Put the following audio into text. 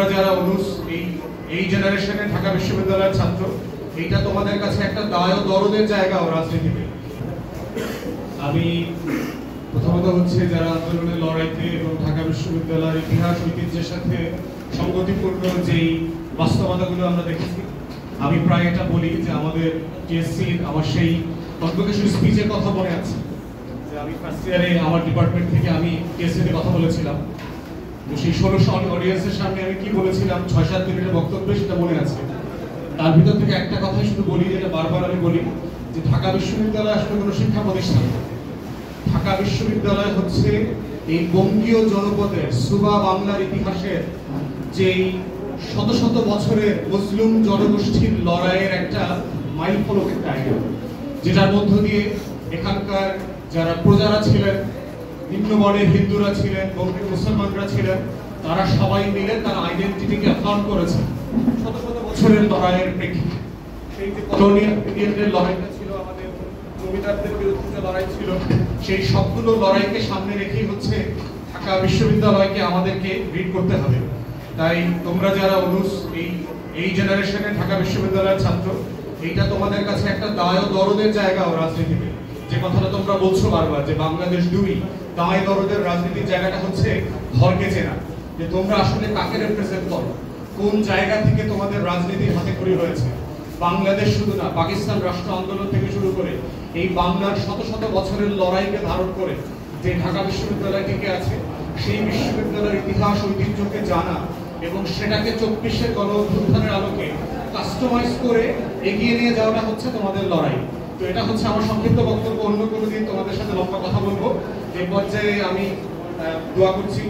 তোমরা যারা অনুষ এই জেনারেশনে ঢাকা বিশ্ববিদ্যালয়ের ছাত্র, এইটা তোমাদের কাছে একটা দায় ও দরদের জায়গা রাজনীতিতে। আমি প্রথমত হচ্ছে যারা আন্দোলনের লড়াইতে এবং ঢাকা বিশ্ববিদ্যালয়ের ইতিহাস ঐতিহ্যের সাথে সংগতিপূর্ণ যেই বাস্তবতাগুলো আমরা দেখেছি, আমি প্রায় এটা বলি যে আমাদের টিএসসির আমার সেই কনভোকেশন স্পিচের কথা মনে আছে যে আমি ফার্স্ট ইয়ারে আমার ডিপার্টমেন্ট থেকে আমি টিএসসিতে কথা বলেছিলাম। তো সেই 1600 অডিয়েন্সের সামনে আমি কি বলেছিলাম 6-7 মিনিটের বক্তব্যে সেটা মনে আছে। তার ভিতর থেকে একটা কথাই শুধু বলি, যেটা বারবার আমি বলি, যে ঢাকা বিশ্ববিদ্যালয় আসলে কোনো শিক্ষা প্রতিষ্ঠান। ঢাকা বিশ্ববিদ্যালয় হচ্ছে এই বঙ্গীয় জনপদের সুবা বাংলার ইতিহাসের যেই শত শত বছরের মুসলিম জনগোষ্ঠীর লড়াইয়ের একটা মাইল ফলকের জায়গা, যেটার মধ্য দিয়ে এখানকার যারা প্রজারা ছিলেন, নিম্নবর্ণের হিন্দুরা ছিলেন, বঙ্গীয় মুসলমানরা ছিলেন, তারা সবাই মিলে তার আইডেন্টিটিকে অ্যাফার্ম করেছে শত শত বছরের লড়াইয়ের প্রেক্ষিতে। সেই যে কলোনিয়াল পিরিয়ডের লড়াইটা ছিল, আমাদের জমিদারদের বিরুদ্ধে যে লড়াই ছিল, সেই সবগুলো লড়াইকে সামনে রেখেই হচ্ছে ঢাকা বিশ্ববিদ্যালয়কে আমাদেরকে রিড করতে হবে। তাই তোমরা যারা অনুষ এই জেনারেশনে ঢাকা বিশ্ববিদ্যালয়ের ছাত্র, এইটা তোমাদের কাছে একটা দায় ও দরদের জায়গা রাজনীতিতে। যে কথাটা তোমরা বলছো বারবার যে বাংলাদেশ 2, দায় দরদের রাজনীতির জায়গাটা হচ্ছে ঘরকে চেনা, যে তোমরা আসলে কাকে রিপ্রেজেন্ট করো, কোন জায়গা থেকে তোমাদের রাজনীতির হাতে খড়ি হয়েছে। বাংলাদেশ শুধু না, পাকিস্তান রাষ্ট্র আন্দোলন থেকে শুরু করে এই বাংলার শত শত বছরের লড়াইকে ধারণ করে যে ঢাকা বিশ্ববিদ্যালয় টিকে আছে, সেই বিশ্ববিদ্যালয়ের ইতিহাস ঐতিহ্যকে জানা এবং সেটাকে 24-এর গণ অভ্যুত্থানের আলোকে কাস্টমাইজ করে এগিয়ে নিয়ে যাওয়াটা হচ্ছে তোমাদের লড়াই। তো এটা হচ্ছে আমার সংক্ষিপ্ত বক্তব্য। অন্য কোনো দিন তোমাদের সাথে লম্বা কথা বলবো। এই পর্যায়ে আমি দোয়া করছি